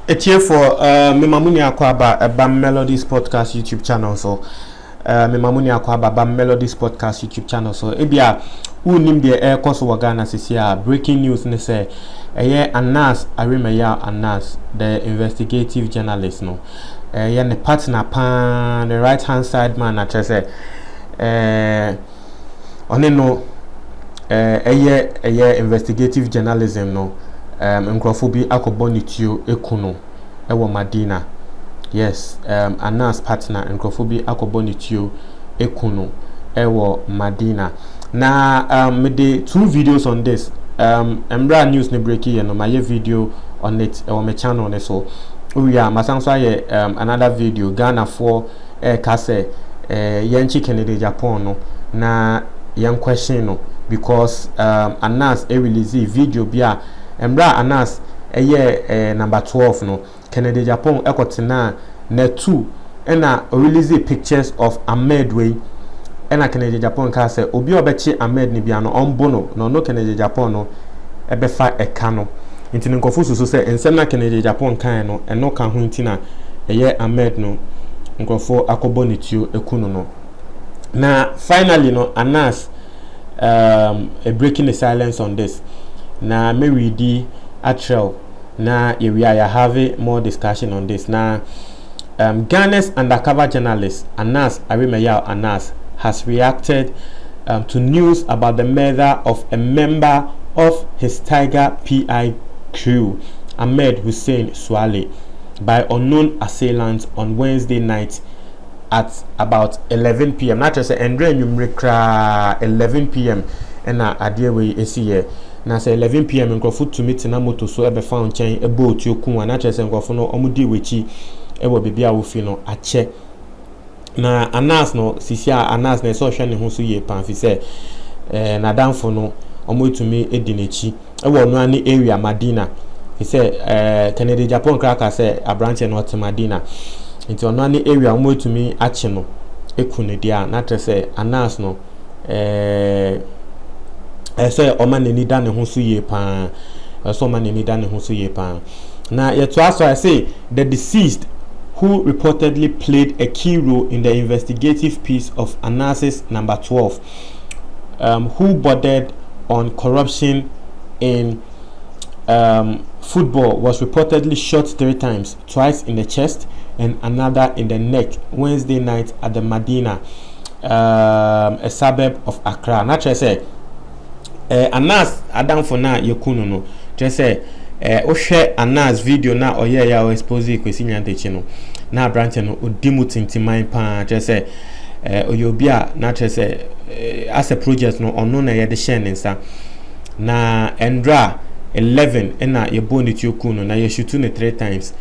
It's here for me mamuni akwaba Bam Melodies Podcast YouTube channel so me mamuni akwaba Bam Melodies Podcast YouTube channel so ebia unim de air course wagana sisia breaking news ne say Anas Aremeyaw Anas the investigative journalist no ne partner pan the right hand side man at say one no investigative journalism no nkrofo bi akobonitio ekuno ewo Madina. Yes, Anas partner nkrofo bi akobonitio ekuno ewo Madina. Na me dey 2 videos on this. Embra news ne break here no my video on it ewo my channel ne so. We are masanso aye another video Ghana for kase yenchi Kennedy Japan no na yan question no because Anas release video bia Embra Anas number 12 no Kennedy Japan ekotena na 2 ena release pictures of Ahmed way ena Kennedy Japan ka say obi obechi Ahmed ni bia no ombo no Kennedy Japan no ebefa eka no intini nkofu so say ensem na Kennedy Japan kan no eno ka ho intina Ahmed no nkofo akobonitio ekuno no na finally no Anas breaking the silence on this. Na me ready actual na we are having more discussion on this. Now Ghana's undercover journalist Anas Aremeyaw Anas has reacted to news about the murder of a member of his Tiger PI crew, Ahmed Hussein Swale, by unknown assailants on Wednesday night at about 11 p.m. Not just Andre Numrikra 11 p.m. and Adiewe Esiye. Na say 11 p.m. nkrofo to meet na moto so ebe found chain e boat yoku na chese nkrofo no omudi wechi e wo bibia wo fi no ache na Anas no sisia Anas na so hwe ne ho so ye pan fi say na danfo no omotumi edinechi e wo no ani area Madina he say Kennedy Japan kraka say abranche no to Madina nti ono ani area omotumi ache no ekune dia na chese Anas no say omaneni da ne ho so ye pan so omaneni da ne ho so ye pan na yeto aso I say the deceased who reportedly played a key role in the investigative piece of Anas's number 12 who bordered on corruption in football was reportedly shot 3 times, twice in the chest and another in the neck Wednesday night at the Madina, a suburb of Accra. Naturally say Anas adam for na yekuno no just say o share Anas video na oye ya o expose kwesi nyantechi no na branch no odimu tintiman pa just say oyobia na just say as a project no ono na ye de share nsa na endra 11 na ye boniti okuno na ye shoot ne 3 times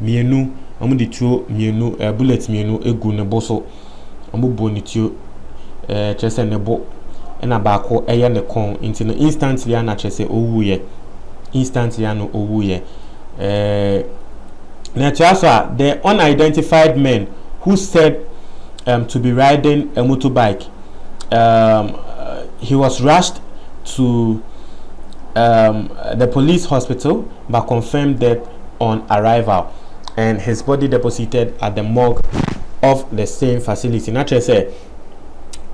mienu amudi tuo mienu bullet mienu egu ne boso amu boniti just say ne bo na baako eye ne kon into no instantly na chese owuye instantly no owuye na chasa the unidentified men who said to be riding a motorbike he was rushed to the police hospital but confirmed death on arrival and his body deposited at the morgue of the same facility. Na chese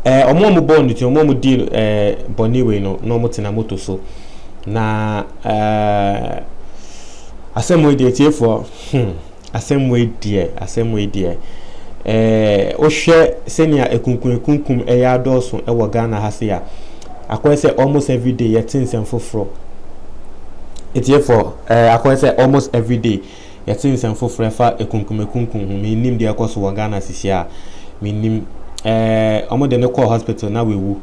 omo bond ti omo deal boniwe no mo tina moto so na asemwe de tie for asemwe die o hwe senia ekunkum eya doso e wo Ghana ha se ya akwese almost every day yetin sem foforo etie for akwese almost every day yetin sem foforo fa ekunkum mi nim de akoso wo Ghana sisia mi nim omo de ne call hospital na wewu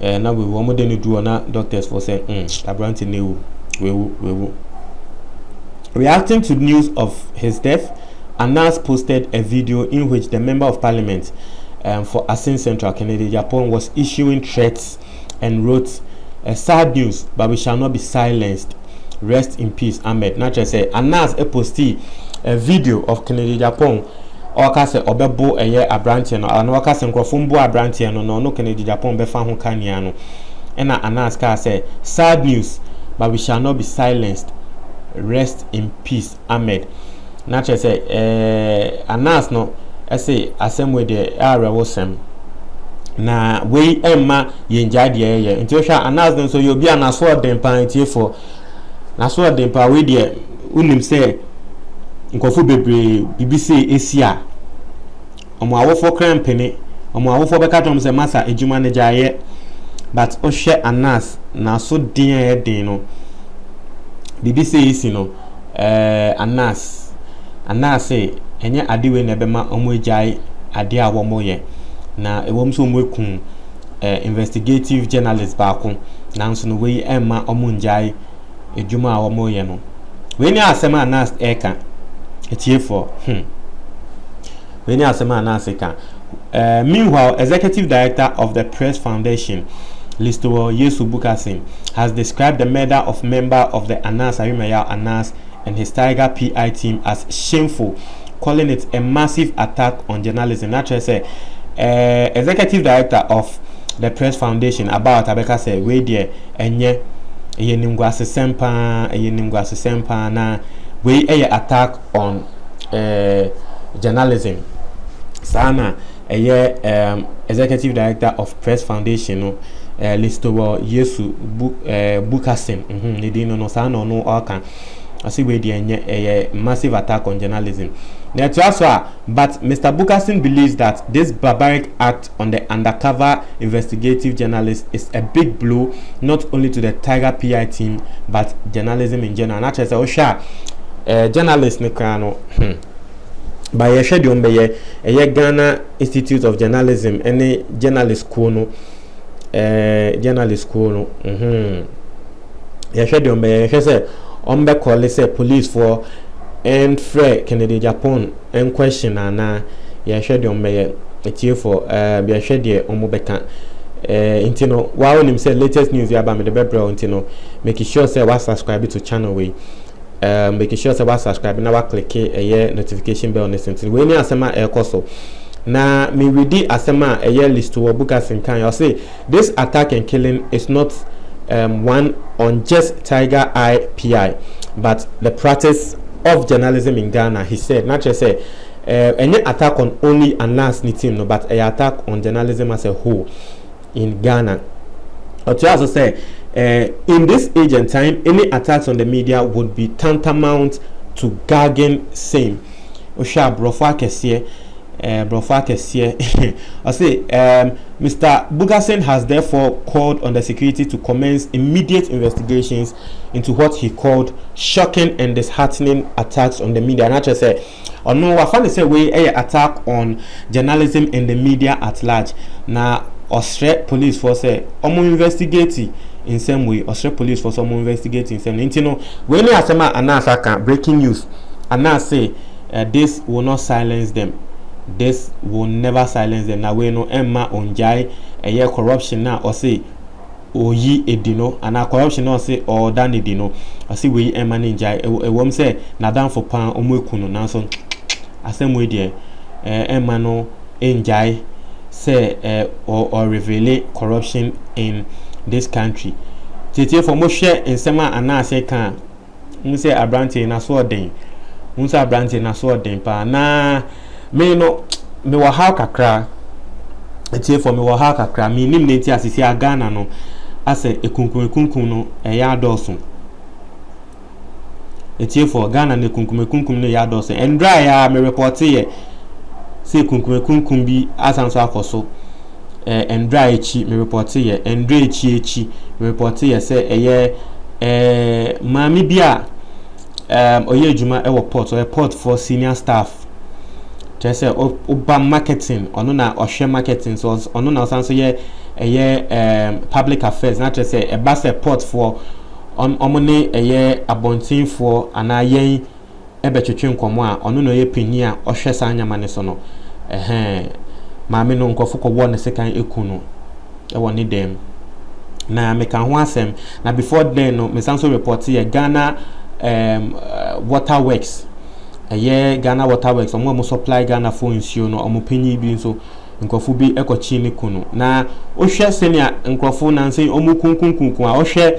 omo de ne do na doctors for say abranti ne wewu. Reacting to news of his death, Anas posted a video in which the member of parliament for Asin Central Kennedy Japan was issuing threats and wrote sad news but we shall not be silenced, rest in peace Ahmed. Naturally say Anas posted a video of Kennedy Japan oka se obebo eye abrantie no ana oka se nkrofo mbo abrantie no Kennedy Japan be fa ho kania no ena Anas ka say sad news but we shall not be silenced, rest in peace Ahmed. Naturally say Anas no say asem we the awosem na we emma yenja de ye nti ohwa Anas no so you be anaso den pan tie for na so den pa we de unim say nkofu bebre BBC esia omo awofo krampene omo awofo beka tom say masa ejuma ne jaye but ohwe Anas na so den no BBC esi no Anas say enye adewe na bema omo ejai ade a wo moye na ewom so omo ekun investigative journalist baako nanso no we emma omo njai ejuma a wo moye no we ni asema Anas eka etie for we ni asema Anas eka meanwhile executive director of the Press Foundation Listo Yesu Bukasin has described the murder of member of the Anas Arimaya Anas and his Tiger PI team as shameful, calling it a massive attack on journalism. Naturally, say executive director of the Press Foundation about Abeka say we there enye yenimgwase sempa na we attack on journalism. Sana executive director of Press Foundation no Listo Yesu Bukasin ne dey no sana no aka asi we dey a massive attack on journalism. Now to also, but Mr. Bukasin believes that this barbaric act on the undercover investigative journalist is a big blow not only to the Tiger PI team but journalism in general. And actually, Osha journalist ne kano by a schedule by a Ghana Institute of Journalism any journalist school no ya schedule by a say ombe call say police for and free Kennedy Japan and question na ya schedule by a tier for be schedule omobeka intino wow him say latest news ya ba me the bebra intino make sure say wa subscribe to channel we making sure say wa subscribe na wa click a notification bell on this thing we ni asema ekoso na me ready asema a list to Bukasin kan you say this attack and killing is not one on just Tiger IPI but the practice of journalism in Ghana. He said not just say any attack on only Anas team no but a attack on journalism as a whole in Ghana. But you also say in this age and time, any attacks on the media would be tantamount to gagging same. Osha brofa kesiye. I say Mr. Bukasin has therefore called on the security to commence immediate investigations into what he called shocking and disheartening attacks on the media. And I just say, oh no, I find say we attack on journalism and the media at large. Now, Australia police force say, investigate in some way. Australia police force investigate in some way. You know, when you asema Anasaka breaking news, Anas say this will not silence them. This will never silence them. Now we know Emma onjai a year corruption now or say oyi edino and a corruption or say or dan edino. I see we Emma ninjai a wom say na dan for pan omwekuno now so asem we there Emma no enjai say or reveal corruption in this country. Tete for mo share in sema ana say kan say abrante na so den. Unsa abrante na so den pa na me no me wa ha kakra etie for me wa ha kakra me nim neti asisi Ghana no ase ekunkun no ya adoso etie for Ghana ne ekunkun no ya adoso endra ya me report ye se ekunkun bi asanso akoso endra echi me report ye endra echi me report ye se eye mami bia oye adwuma e wo port for senior staff say oba marketing ono na ohwe marketing so ono na sanso ye public affairs na say e ba support for omone eye abontin for ana yen e betwetwe nkomo a ono no ye peni a ohwe sanyama ne so no maame no nkofo ko wo ne sekan ekunu e woni dem na me kan ho asem na before then no me sanso report ye Ghana waterworks Ghana waterworks omo supply Ghana for nsuo no omo panyi bi nso nkofo bi ekochi ne kunu na ohwe senia nkofo nanse omo kunkun a ohwe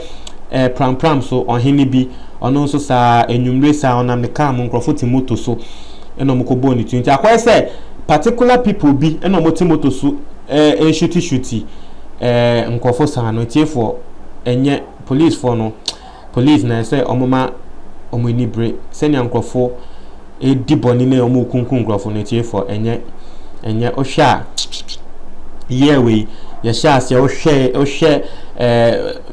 pram so ohene bi ono nso saa enwumre saa onam ne car mu nkrofo ti moto so eno mko bo ni twinti akwai say particular people bi eno mo ti moto so shuti nkrofo saa no tiefo enye police for no police na say omoma omonibre senya nkrofo di boni na omo kunkun nkrofo no tiefo enye ohwa yewe ya sha se ohwe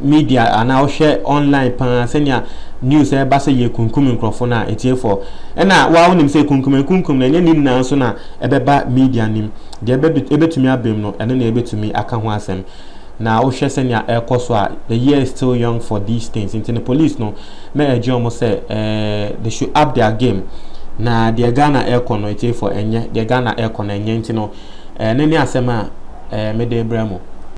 media ana ohwe online pan senya news e ba se ye kunkum nkrofo na etiefo na wa wonim se kunkum na nim na so na ebeba media nim de ebetumi abem no ene na ebetumi aka ho asem na ohwe senya ekoso a the year is still young for these things into the police no me eje omo say they should up their game na de Ghana econo etiefo enye de Ghana econo enye ntino nene asema me de bramo